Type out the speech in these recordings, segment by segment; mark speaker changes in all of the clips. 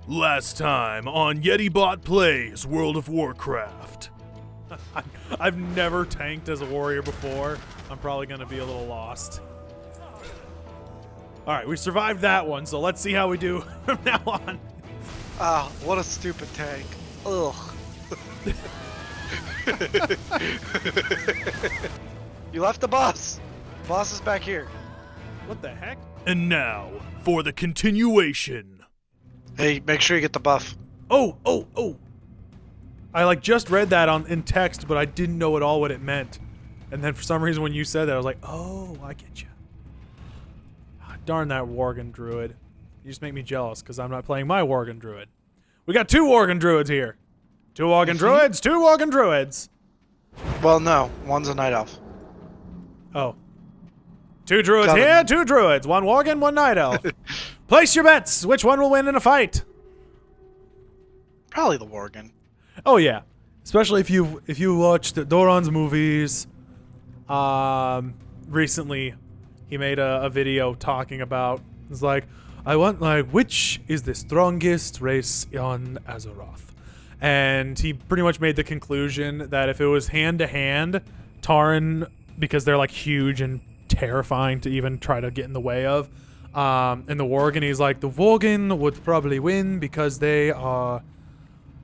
Speaker 1: Last time on YetiBot Plays World of Warcraft.
Speaker 2: I've never tanked as a warrior before. I'm probably going to be a little lost. Alright, we survived that one, so let's see how we do from now on.
Speaker 3: Ah, what a stupid tank. Ugh. You left the boss. The boss is back here.
Speaker 2: What the heck?
Speaker 1: And now, for the continuation.
Speaker 3: Hey, make sure you get the buff.
Speaker 2: Oh! I just read that in text, but I didn't know at all what it meant. And then for some reason when you said that, I was like, oh, I get you. Darn that Worgen Druid. You just make me jealous because I'm not playing my Worgen Druid. We got 2 Worgen Druids here. 2 Worgen Druids, 2 Worgen Druids.
Speaker 3: Well, no. One's a Night Elf.
Speaker 2: Oh. 2 Druids here, 2 Druids. 1 Worgen, 1 Night Elf. Place your bets. Which one will win in a fight?
Speaker 3: Probably the Worgen.
Speaker 2: Oh yeah, especially if you watched Doran's movies. Recently, he made a video talking about. It's like, I want which is the strongest race on Azeroth, and he pretty much made the conclusion that if it was hand to hand, Tauren, because they're huge and terrifying to even try to get in the way of. And the Worgen, he's like, the Worgen would probably win because they are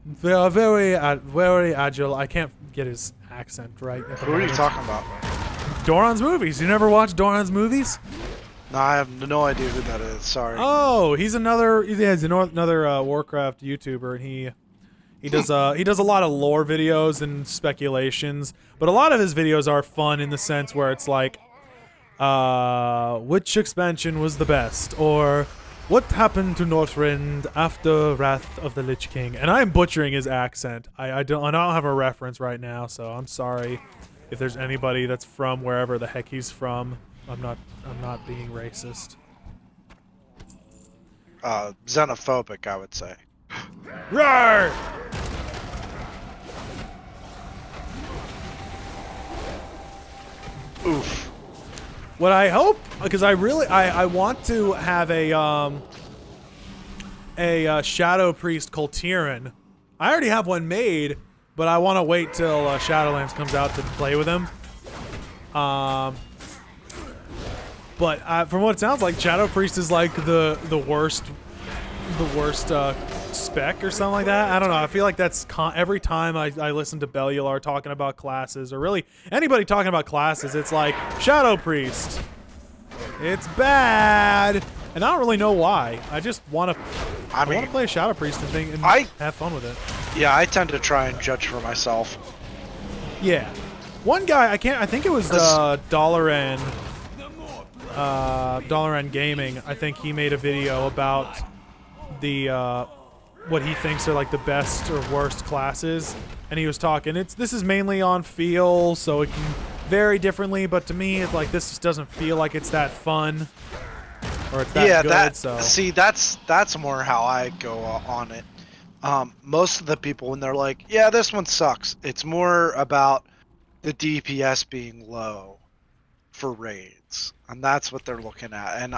Speaker 2: very agile. I can't get his accent right.
Speaker 3: Who are you talking about?
Speaker 2: Doran's movies. You never watched Doran's movies?
Speaker 3: No, I have no idea who that is. Sorry.
Speaker 2: Oh, he's another Warcraft YouTuber, and he does a lot of lore videos and speculations. But a lot of his videos are fun in the sense where it's like, which expansion was the best, or what happened to Northrend after Wrath of the Lich King? And I'm butchering his accent. I don't have a reference right now, so I'm sorry if there's anybody that's from wherever the heck he's from. I'm not being racist.
Speaker 3: Xenophobic, I would say.
Speaker 2: Roar!
Speaker 3: Oof.
Speaker 2: What I hope, because I want to have a Shadow Priest Coltiran. I already have one made, but I want to wait till Shadowlands comes out to play with him. But from what it sounds like, Shadow Priest is like the worst spec or something like that. I don't know. I feel like that's every time I listen to Bellular talking about classes, or really anybody talking about classes, it's like Shadow Priest. It's bad, and I don't really know why. I just want to. I want to play a Shadow Priest and have fun with it.
Speaker 3: Yeah, I tend to try and judge for myself.
Speaker 2: Yeah, one guy I think it was Dollar N Gaming. I think he made a video about the what he thinks are the best or worst classes, and he was talking. This is mainly on feel, so it can vary differently. But to me, it's like this just doesn't feel like it's that fun, or it's that good.
Speaker 3: See, that's more how I go on it. Most of the people, when they're like, "Yeah, this one sucks," it's more about the DPS being low for raids, and that's what they're looking at. And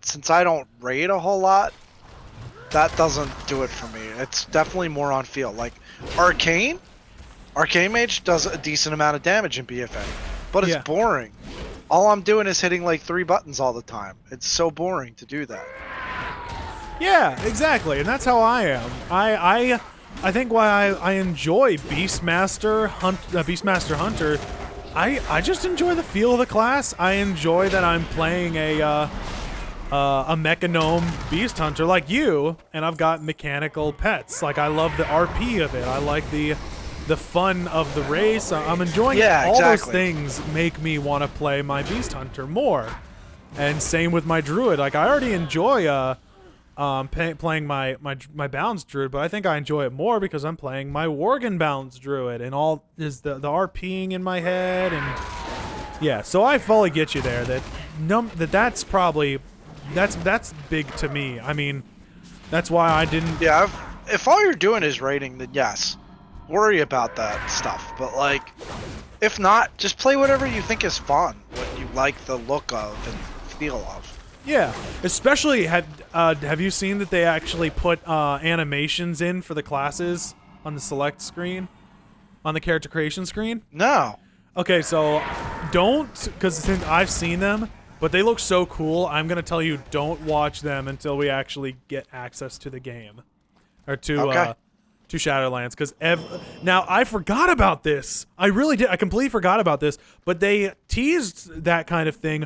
Speaker 3: since I don't raid a whole lot, that doesn't do it for me. It's definitely more on feel. Like Arcane Mage does a decent amount of damage in BFA, but it's boring. All I'm doing is hitting 3 buttons all the time. It's so boring to do that.
Speaker 2: Yeah, exactly, and that's how I am. I think why I enjoy Beastmaster Hunter. I just enjoy the feel of the class. I enjoy that I'm playing a Mechanome Beast Hunter like you, and I've got mechanical pets. I love the RP of it. I like the fun of the race. I'm enjoying it. All those things make me want to play my Beast Hunter more. And same with my Druid. I already enjoy playing my Bounds Druid, but I think I enjoy it more because I'm playing my Worgen Bounds Druid, and all is the RPing in my head, and yeah. So I fully get you there. That's probably. That's big to me. I mean, that's why I didn't.
Speaker 3: Yeah, if all you're doing is raiding, then yes, worry about that stuff. But if not, just play whatever you think is fun, what you like the look of and feel of.
Speaker 2: Yeah, especially have you seen that they actually put animations in for the classes on the select screen, on the character creation screen?
Speaker 3: No.
Speaker 2: Okay, so because since I've seen them, but they look so cool, I'm gonna tell you don't watch them until we actually get access to the game, or to Shadowlands. Because now I forgot about this. I really did. I completely forgot about this. But they teased that kind of thing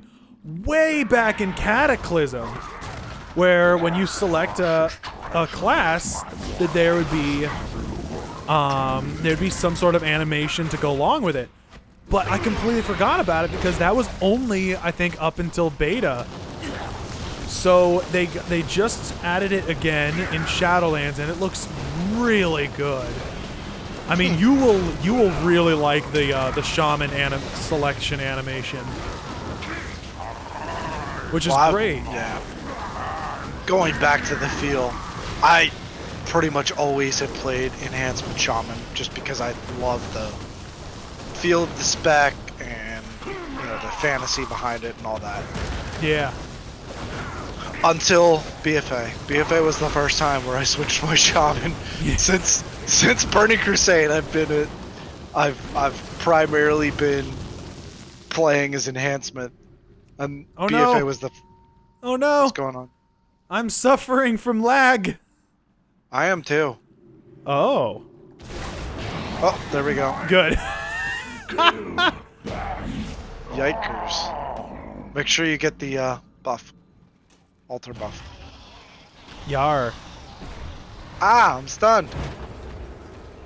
Speaker 2: way back in Cataclysm, where when you select a class, that there'd be some sort of animation to go along with it. But I completely forgot about it because that was only, I think, up until beta. So they just added it again in Shadowlands, and it looks really good. I mean, you will really like the shaman selection animation, which is great.
Speaker 3: Yeah. Going back to the feel, I pretty much always have played Enhancement Shaman just because I love the feel of the spec and the fantasy behind it and all that.
Speaker 2: Yeah.
Speaker 3: Until BFA. BFA was the first time where I switched my shaman. Since Burning Crusade, I've primarily been playing as enhancement, and
Speaker 2: Oh,
Speaker 3: BFA
Speaker 2: no.
Speaker 3: was the.
Speaker 2: Oh no!
Speaker 3: What's going on?
Speaker 2: I'm suffering from lag.
Speaker 3: I am too.
Speaker 2: Oh.
Speaker 3: Oh, there we go.
Speaker 2: Good.
Speaker 3: Yikers! Make sure you get the buff, alter buff.
Speaker 2: Yar.
Speaker 3: Ah, I'm stunned.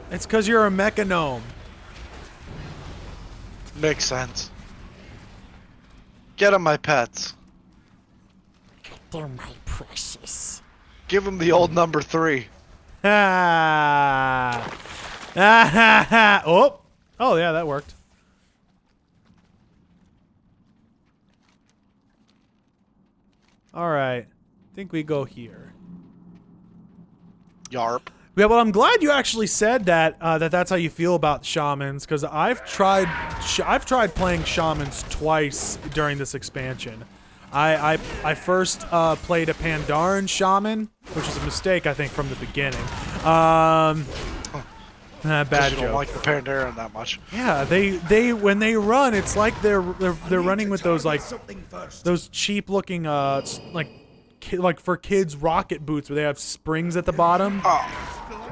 Speaker 2: It's because you're a mecha gnome.
Speaker 3: Makes sense. Get 'em, my pets.
Speaker 4: They're my precious.
Speaker 3: Give 'em the old number 3.
Speaker 2: Ah. Ah ha ha. Oh. Oh yeah, that worked. All right. I think we go here.
Speaker 3: Yarp.
Speaker 2: Yeah, well, I'm glad you actually said that that's how you feel about shamans, because I've tried playing shamans twice during this expansion. I first played a Pandaren shaman, which was a mistake I think from the beginning. Bad
Speaker 3: You
Speaker 2: joke.
Speaker 3: don't like the Pandaren that much.
Speaker 2: Yeah, they when they run, it's like they're running with those those cheap looking like for kids rocket boots where they have springs at the bottom.
Speaker 3: Oh.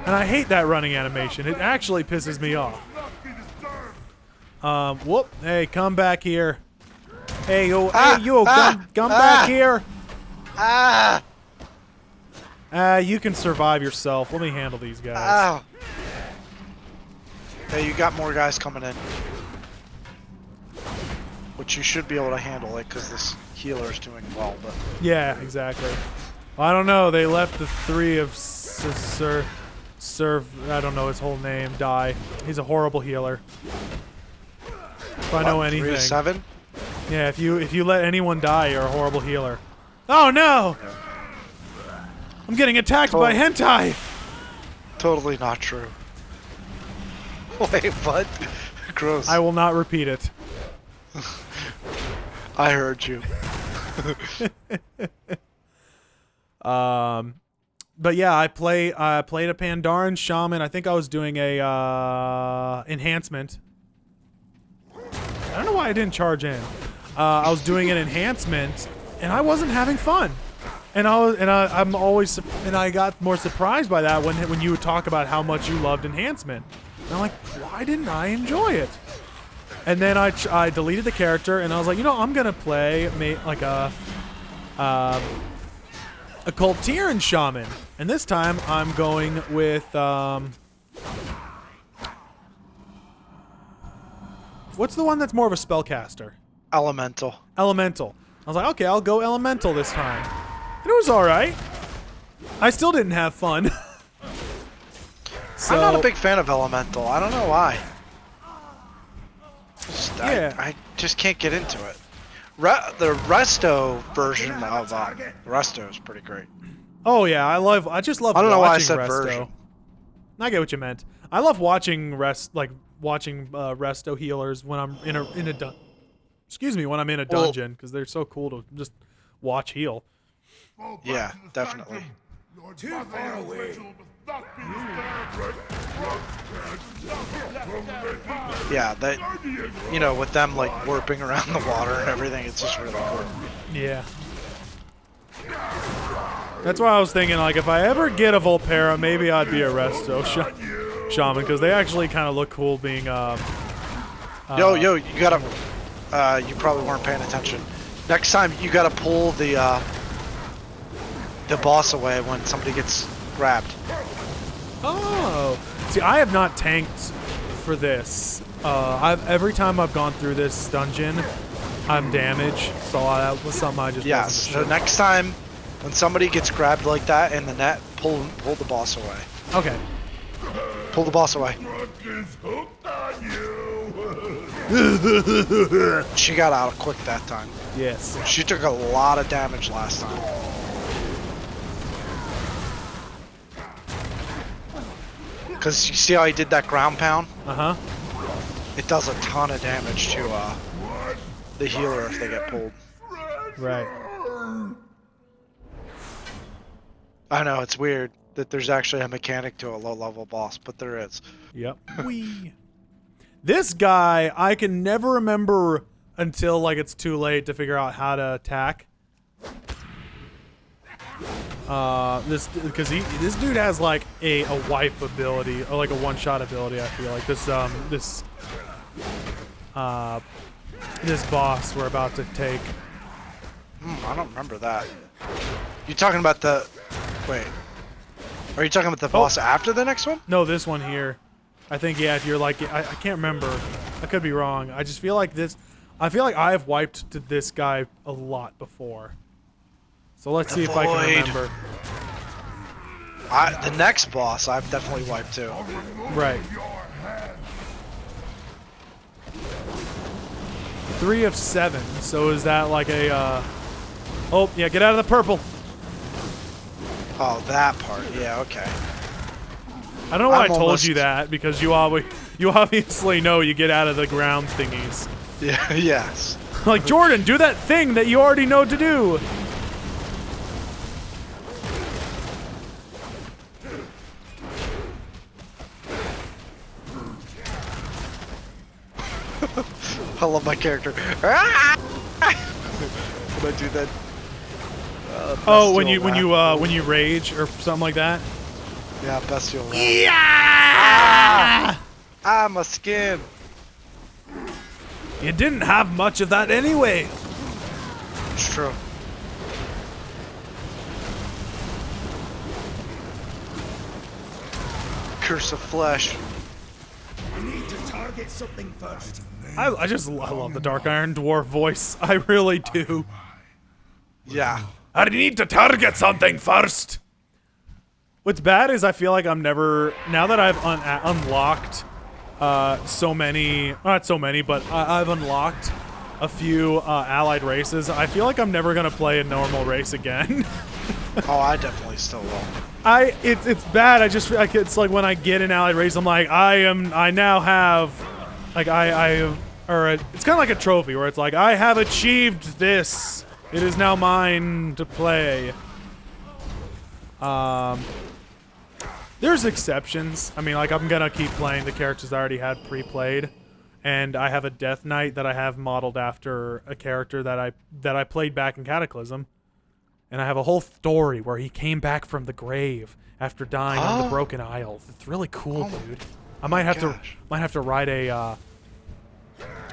Speaker 2: And I hate that running animation. It actually pisses me off. Whoop. Hey, come back here. Hey, yo, come back here.
Speaker 3: Ah!
Speaker 2: You can survive yourself. Let me handle these guys.
Speaker 3: Ow. Hey, you got more guys coming in. Which you should be able to handle it because this healer is doing well, but...
Speaker 2: Yeah, exactly. Well, I don't know. They left the 3 of I don't know his whole name, die. He's a horrible healer. If I know anything.
Speaker 3: 3 to 7?
Speaker 2: Yeah, if you let anyone die, you're a horrible healer. Oh no! I'm getting attacked by hentai!
Speaker 3: Totally not true. Wait, what? Gross.
Speaker 2: I will not repeat it.
Speaker 3: I heard you.
Speaker 2: But yeah, I played a Pandaren shaman. I think I was doing a enhancement. I don't know why I didn't charge in. I was doing an enhancement, and I wasn't having fun. And I got more surprised by that when you would talk about how much you loved enhancement. And I'm like, why didn't I enjoy it? And then I deleted the character, and I was like, I'm gonna play like a Kultiran shaman, and this time I'm going with what's the one that's more of a spellcaster?
Speaker 3: Elemental.
Speaker 2: Elemental. I was like, okay, I'll go elemental this time. And it was all right. I still didn't have fun. So,
Speaker 3: I'm not a big fan of Elemental. I don't know why.
Speaker 2: Yeah.
Speaker 3: I just can't get into it. The Resto version of Resto is pretty great.
Speaker 2: Oh yeah, I just love.
Speaker 3: I don't know why I said
Speaker 2: Resto.
Speaker 3: version.
Speaker 2: I get what you meant. I love watching Resto healers when I'm in a when I'm in a dungeon, because they're so cool to just watch heal.
Speaker 3: Yeah, definitely.
Speaker 5: Too far away.
Speaker 3: Yeah, that, you know, with them like warping around the water and everything, it's just really cool.
Speaker 2: Yeah. That's why I was thinking, like, if I ever get a Volpera, maybe I'd be a Resto Shaman, because they actually kind of look cool being,
Speaker 3: Yo, you gotta, you probably weren't paying attention. Next time, you gotta pull the boss away when somebody gets grabbed.
Speaker 2: Oh! See, I have not tanked for this. Every time I've gone through this dungeon, I'm damaged, so that was something I just
Speaker 3: Yes,
Speaker 2: wasn't
Speaker 3: so
Speaker 2: sure.
Speaker 3: next time, when somebody gets grabbed like that in the net, pull the boss away.
Speaker 2: Okay.
Speaker 3: Pull the boss away. She got out quick that time.
Speaker 2: Yes.
Speaker 3: She took a lot of damage last time. Because you see how he did that ground pound?
Speaker 2: Uh-huh.
Speaker 3: It does a ton of damage to the healer if they get pulled.
Speaker 2: Right.
Speaker 3: I know, it's weird that there's actually a mechanic to a low-level boss, but there is.
Speaker 2: Yep. Wee. This guy, I can never remember until, like, it's too late to figure out how to attack. This dude has like a wipe ability or like a one-shot ability. I feel like this boss we're about to take.
Speaker 3: I don't remember that. You talking about the? Wait. Are you talking about the boss after the next one?
Speaker 2: No, this one here. I think if you're like I can't remember. I could be wrong. I just feel like this. I feel like I've wiped to this guy a lot before. So let's see if I can remember.
Speaker 3: The next boss, I've definitely wiped too.
Speaker 2: Right. 3 of 7. So is that like a? Oh yeah, get out of the purple.
Speaker 3: Oh, that part. Yeah. Okay.
Speaker 2: I don't know why I
Speaker 3: I'm
Speaker 2: told
Speaker 3: almost-
Speaker 2: you that because you obviously know you get out of the ground thingies.
Speaker 3: Yeah. Yes.
Speaker 2: Like Jordan, do that thing that you already know to do.
Speaker 3: I love my character. Ah! When I do that.
Speaker 2: Oh, when
Speaker 3: bestial
Speaker 2: you rage or something like that.
Speaker 3: Yeah, bestial.
Speaker 2: Yeah.
Speaker 3: My skin.
Speaker 2: You didn't have much of that anyway.
Speaker 3: It's true. Curse of flesh.
Speaker 5: I need to target something first.
Speaker 2: I love the Dark Iron Dwarf voice. I really do.
Speaker 3: Yeah.
Speaker 2: I need to target something first. What's bad is I feel like I'm never, now that I've unlocked so many, not so many, but I've unlocked a few allied races, I feel like I'm never gonna play a normal race again.
Speaker 3: Oh, I definitely still will.
Speaker 2: It's bad. I just like it's like when I get an allied race, I'm like I now have, like it's kind of like a trophy where it's like I have achieved this. It is now mine to play. There's exceptions. I mean, like I'm gonna keep playing the characters I already had pre-played, and I have a Death Knight that I have modeled after a character that I played back in Cataclysm. And I have a whole story where he came back from the grave after dying on the Broken Isles. It's really cool, dude. I might have to write a I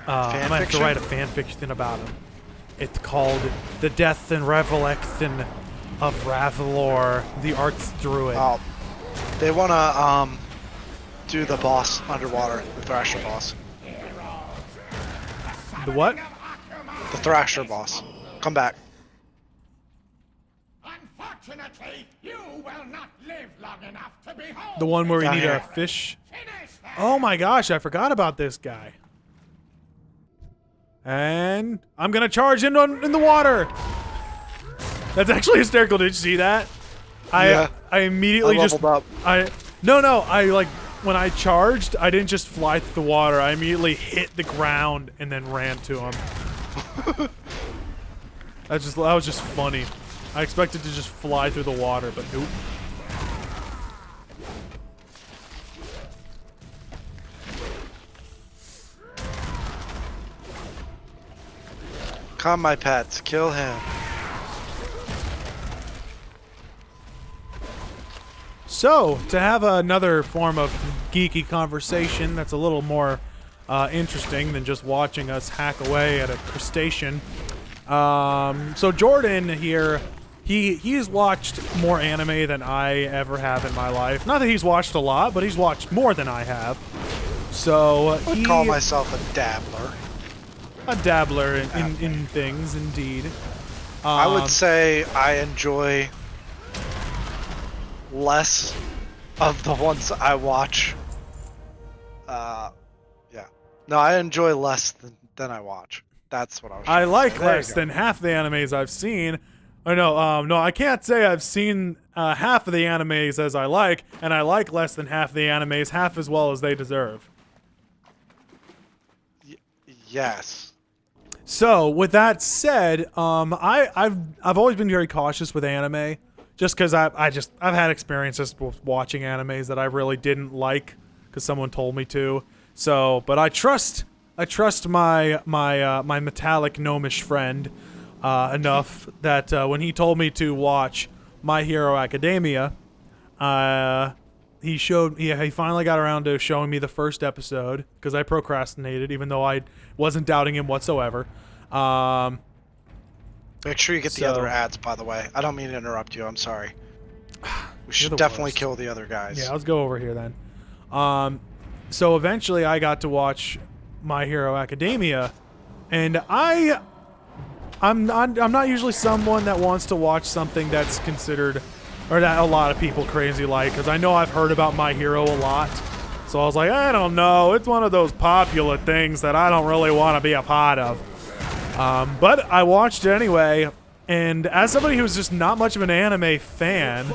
Speaker 2: might have to write a fan fiction about him. It's called The Death and Revelation of Rathalor, the Archdruid.
Speaker 3: Oh, they wanna do the boss underwater, the Thrasher boss.
Speaker 2: The what?
Speaker 3: The Thrasher boss. Come back.
Speaker 5: Unfortunately, you will not live long enough to behold.
Speaker 2: The one where we
Speaker 3: Down
Speaker 2: need
Speaker 3: here.
Speaker 2: a fish?
Speaker 5: Finish him.
Speaker 2: Oh my gosh, I forgot about this guy. And I'm gonna charge in the water. That's actually hysterical. Did you see that?
Speaker 3: Yeah.
Speaker 2: I immediately
Speaker 3: I
Speaker 2: just
Speaker 3: leveled up.
Speaker 2: No, I like when I charged, I didn't just fly through the water. I immediately hit the ground and then ran to him. That was just funny. I expected to just fly through the water, but nope.
Speaker 3: Calm my pets. Kill him.
Speaker 2: So, to have another form of geeky conversation that's a little more interesting than just watching us hack away at a crustacean. So Jordan here, he's watched more anime than I ever have in my life. Not that he's watched a lot, but he's watched more than I have. So
Speaker 3: I would call myself a dabbler.
Speaker 2: A dabbler in things, indeed.
Speaker 3: I would say I enjoy less of the ones I watch. Yeah. No, I enjoy less than I watch. That's what I was.
Speaker 2: I like
Speaker 3: there you
Speaker 2: less
Speaker 3: go.
Speaker 2: than half the animes I've seen. No, I can't say I've seen half of the animes as I like, and I like less than half the animes half as well as they deserve.
Speaker 3: Yes.
Speaker 2: So, with that said, I've always been very cautious with anime, just because I've had experiences with watching animes that I really didn't like because someone told me to. So, but I trust my metallic gnomish friend enough that when he told me to watch My Hero Academia, he finally got around to showing me the first episode because I procrastinated, even though I wasn't doubting him whatsoever.
Speaker 3: Make sure you get the other ads, by the way. I don't mean to interrupt you. I'm sorry. We should definitely kill the other guys.
Speaker 2: Yeah, let's go over here then. So eventually I got to watch My Hero Academia, and I'm not usually someone that wants to watch something that's considered, or that a lot of people crazy like, because I know I've heard about My Hero a lot. So I was like, I don't know, it's one of those popular things that I don't really want to be a part of. But I watched it anyway, and as somebody who's just not much of an anime fan,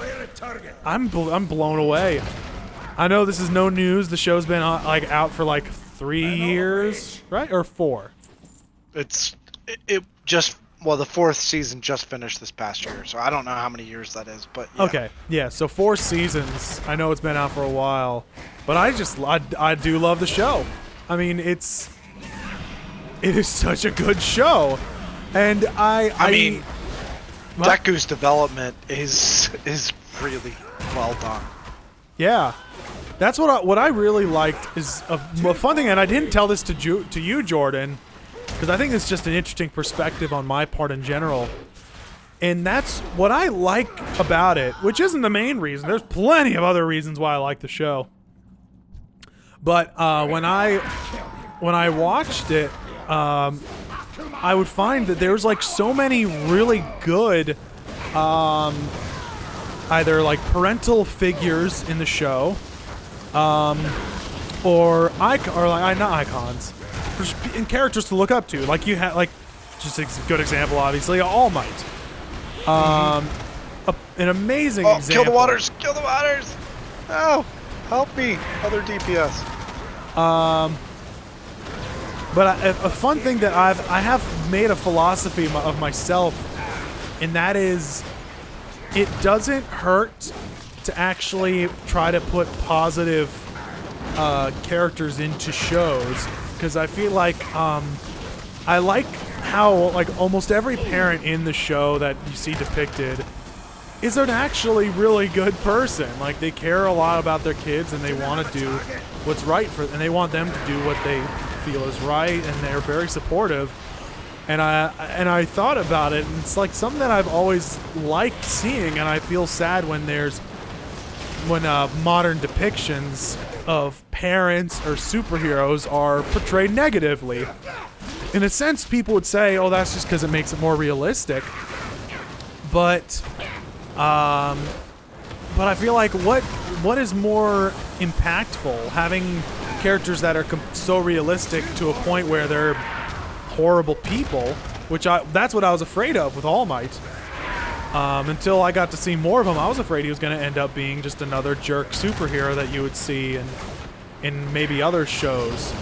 Speaker 2: I'm blown away. I know this is no news. The show's been out for like 3 years, right? Or 4.
Speaker 3: It just, well, the 4th season just finished this past year, so I don't know how many years that is, but yeah.
Speaker 2: Okay, yeah, so 4 seasons. I know it's been out for a while, but I do love the show. I mean, it is such a good show, and I
Speaker 3: mean, Deku's development is really well done.
Speaker 2: Yeah, that's what I really liked is a fun thing, and I didn't tell this to you, Jordan, because I think it's just an interesting perspective on my part in general. And that's what I like about it, which isn't the main reason. There's plenty of other reasons why I like the show. But when I watched it, I would find that there's like so many really good either like parental figures in the show, or not icons, and characters to look up to. Like you had, like, just a good example, obviously, All Might. An amazing example.
Speaker 3: Kill the waters! Kill the waters! Oh, help me, other DPS.
Speaker 2: But a fun thing that I have made a philosophy of myself, and that is, it doesn't hurt to actually try to put positive characters into shows, because I feel like I like how like almost every parent in the show that you see depicted is an actually really good person. Like, they care a lot about their kids and they want to do what's right for them, and they want them to do what they feel is right, and they're very supportive. And I thought about it, and it's like something that I've always liked seeing, and I feel sad when modern depictions of parents or superheroes are portrayed negatively. In a sense, people would say, oh, that's just because it makes it more realistic. But I feel like what is more impactful, having characters that are so realistic to a point where they're horrible people, that's what I was afraid of with All Might. Until I got to see more of him, I was afraid he was going to end up being just another jerk superhero that you would see in maybe other shows.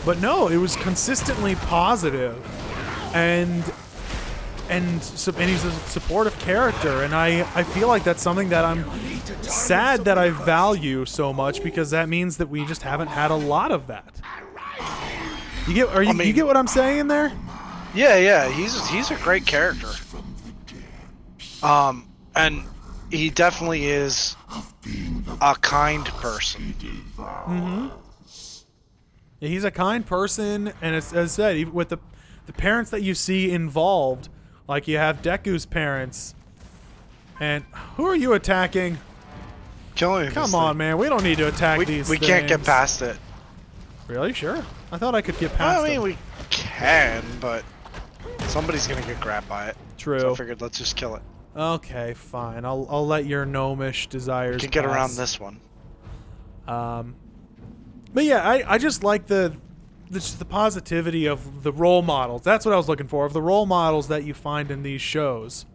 Speaker 2: But no, it was consistently positive. And he's a supportive character, and I feel like that's something that I'm sad that I value so much, because that means that we just haven't had a lot of that. You get what I'm saying there?
Speaker 3: Yeah, he's a great character. And he definitely is a kind person.
Speaker 2: Mm-hmm. Yeah, he's a kind person, and as I said, even with the parents that you see involved, like you have Deku's parents, and who are you attacking?
Speaker 3: Killing.
Speaker 2: Come on, man, we don't need to attack these.
Speaker 3: We can't get past it.
Speaker 2: Really? Sure. I thought I could get past
Speaker 3: I mean,
Speaker 2: them.
Speaker 3: we can, but somebody's gonna get grabbed by it.
Speaker 2: True.
Speaker 3: So I figured let's just kill it.
Speaker 2: Okay, fine. I'll let your gnomish desires.
Speaker 3: We can get
Speaker 2: pass.
Speaker 3: around this one.
Speaker 2: But yeah, I just like the positivity of the role models. That's what I was looking for, of the role models that you find in these shows.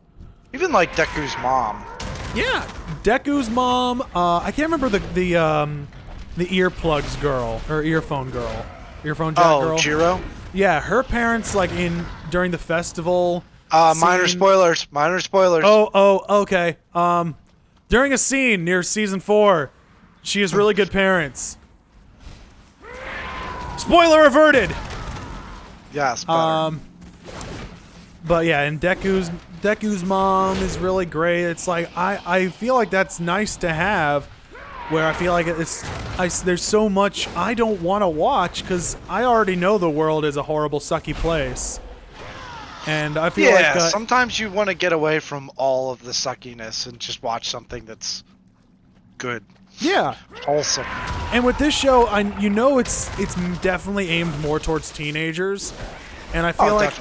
Speaker 3: Even like Deku's mom.
Speaker 2: Yeah, Deku's mom. I can't remember the earplugs girl or earphone girl, earphone jack girl.
Speaker 3: Oh, Jiro.
Speaker 2: Yeah, her parents like during the festival.
Speaker 3: Minor spoilers. Minor spoilers.
Speaker 2: Oh, okay. During a scene near season 4, she has really good parents. Spoiler averted.
Speaker 3: Yes. Better.
Speaker 2: But yeah, and Deku's mom is really great. It's like I feel like that's nice to have, where I feel like there's so much I don't want to watch because I already know the world is a horrible, sucky place. And I feel like
Speaker 3: sometimes you want to get away from all of the suckiness and just watch something that's good.
Speaker 2: Yeah.
Speaker 3: Wholesome.
Speaker 2: And with this show, it's definitely aimed more towards teenagers. And I feel like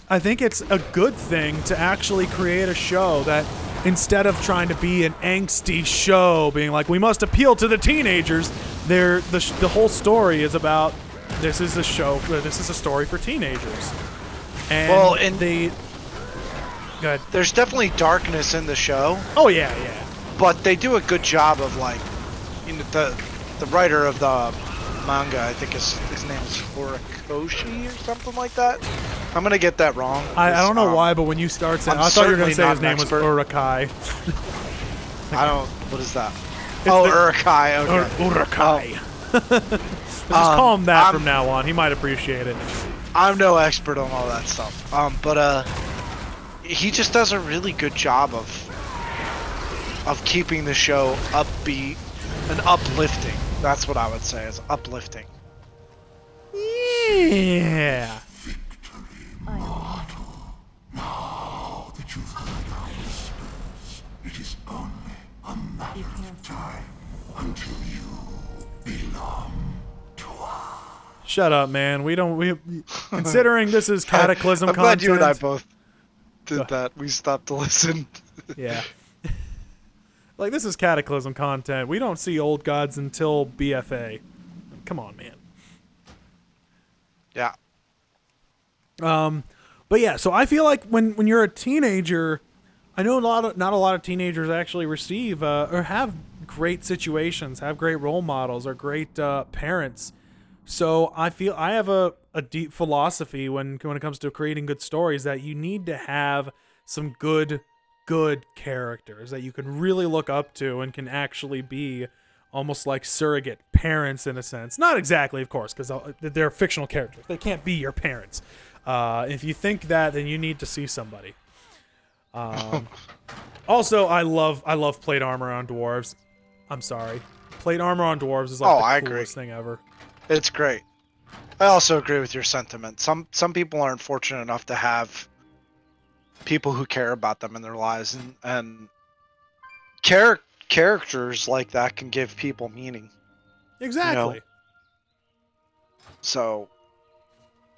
Speaker 2: I think it's a good thing to actually create a show that, instead of trying to be an angsty show, being like, we must appeal to the teenagers, the whole story is about, this is a story for teenagers. And good.
Speaker 3: There's definitely darkness in the show.
Speaker 2: Oh yeah.
Speaker 3: But they do a good job of, like, the writer of the manga, I think his name is Horikoshi or something like that. I'm gonna get that wrong.
Speaker 2: I don't know why, but when you start saying, I thought you were gonna say his name was Urakai.
Speaker 3: I don't. What is that? Urakai. Okay.
Speaker 2: Urakai. Just call him that from now on. He might appreciate it.
Speaker 3: I'm no expert on all that stuff. But he just does a really good job of keeping the show upbeat and uplifting. That's what I would say, is uplifting.
Speaker 2: Yeah.
Speaker 6: Now that you've heard our whispers, it is only a matter of time until you belong to us.
Speaker 2: Shut up, man. Considering this is Cataclysm content.
Speaker 3: I'm glad you and I both did that. We stopped to listen.
Speaker 2: Yeah. Like, this is Cataclysm content. We don't see old gods until BFA. Come on, man.
Speaker 3: Yeah.
Speaker 2: But yeah, so I feel like when you're a teenager, I know not a lot of teenagers actually receive or have great situations, have great role models, or great parents. So I feel I have a deep philosophy when it comes to creating good stories, that you need to have some good characters that you can really look up to and can actually be almost like surrogate parents in a sense. Not exactly, of course, because they're fictional characters. They can't be your parents. If you think that, then you need to see somebody. Also, I love plate armor on dwarves. I'm sorry. Plate armor on dwarves is like the coolest thing ever.
Speaker 3: It's great. I also agree with your sentiment. Some people aren't fortunate enough to have people who care about them in their lives, and characters like that can give people meaning.
Speaker 2: Exactly.
Speaker 3: You know? So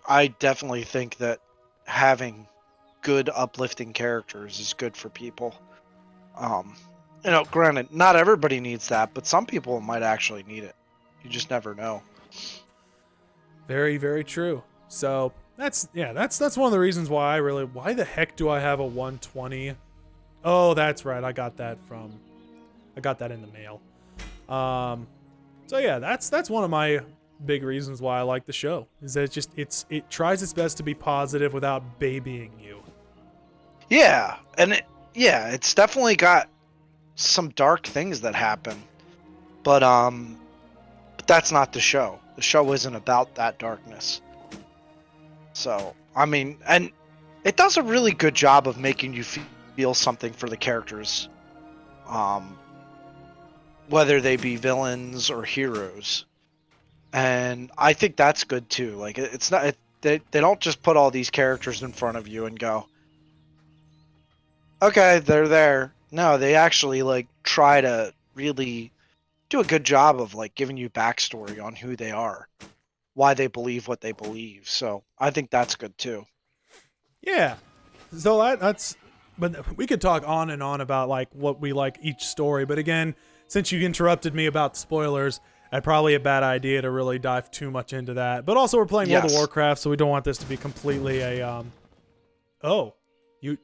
Speaker 3: I definitely think that having good uplifting characters is good for people. Granted, not everybody needs that, but some people might actually need it. You just never know.
Speaker 2: Very, very true. So that's one of the reasons why why the heck do I have a 120? Oh, that's right. I got that in the mail. So yeah, that's one of my big reasons why I like the show, is that it tries its best to be positive without babying you.
Speaker 3: Yeah, and it's definitely got some dark things that happen, but that's not the show. The show isn't about that darkness. So I mean, and it does a really good job of making you feel something for the characters, whether they be villains or heroes, and I think that's good too. Like it's not they don't just put all these characters in front of you and go, okay, they're there. No, they actually like try to really do a good job of like giving you backstory on who they are, why they believe what they believe. So I think that's good too.
Speaker 2: Yeah. So that's. But we could talk on and on about like what we like each story. But again, since you interrupted me about spoilers, probably a bad idea to really dive too much into that. But also, we're playing World of Warcraft, so we don't want this to be completely a. Oh, you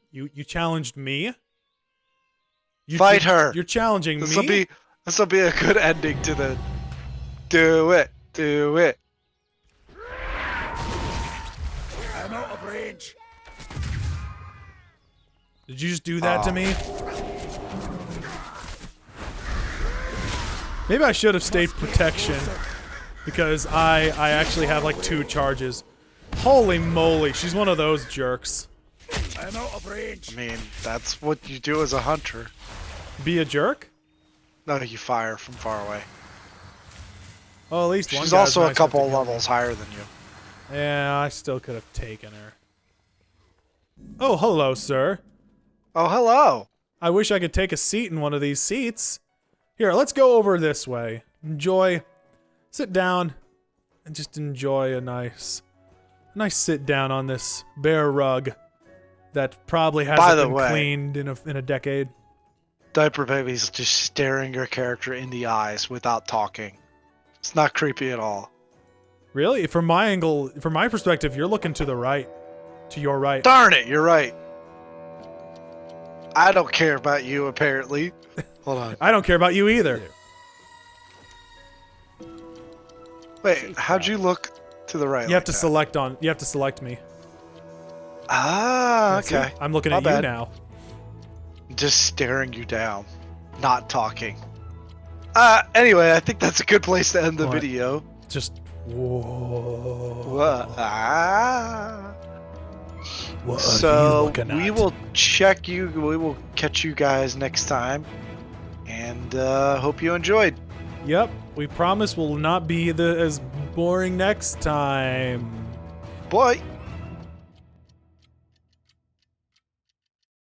Speaker 2: challenged me.
Speaker 3: Fight her.
Speaker 2: You're challenging me.
Speaker 3: This will be a good ending to the. Do it.
Speaker 5: I'm out of range.
Speaker 2: Did you just do that to me? Maybe I should have stayed protection because I actually have like 2 charges. Holy moly, she's one of those jerks.
Speaker 5: I'm out of range.
Speaker 3: I mean, that's what you do as a hunter.
Speaker 2: Be a jerk?
Speaker 3: No, you fire from far away.
Speaker 2: Well, at least one
Speaker 3: She's
Speaker 2: guy's
Speaker 3: also
Speaker 2: nice
Speaker 3: a
Speaker 2: with
Speaker 3: couple
Speaker 2: the gun.
Speaker 3: levels higher than you.
Speaker 2: Yeah, I still could have taken her. Oh, hello, sir.
Speaker 3: Oh, hello.
Speaker 2: I wish I could take a seat in one of these seats. Here, let's go over this way. Sit down, and just enjoy a nice sit down on this bare rug that probably hasn't been cleaned in a decade.
Speaker 3: Diaper Baby's just staring your character in the eyes without talking. It's not creepy at all.
Speaker 2: Really? From my angle, from my perspective, you're looking to the right. To your right.
Speaker 3: Darn it, you're right. I don't care about you, apparently. Hold on.
Speaker 2: I don't care about you either.
Speaker 3: Wait, how'd you look to the right?
Speaker 2: You have to select me.
Speaker 3: Ah,
Speaker 2: See?
Speaker 3: okay.
Speaker 2: I'm looking
Speaker 3: My
Speaker 2: at
Speaker 3: bad.
Speaker 2: you now.
Speaker 3: Just staring you down, not talking. Anyway, I think that's a good place to end the
Speaker 2: What?
Speaker 3: video.
Speaker 2: Just whoa.
Speaker 3: What?
Speaker 2: What are you
Speaker 3: So
Speaker 2: looking at?
Speaker 3: we will catch you guys next time, and hope you enjoyed.
Speaker 2: Yep, we promise we'll not be as boring next time.
Speaker 3: Bye.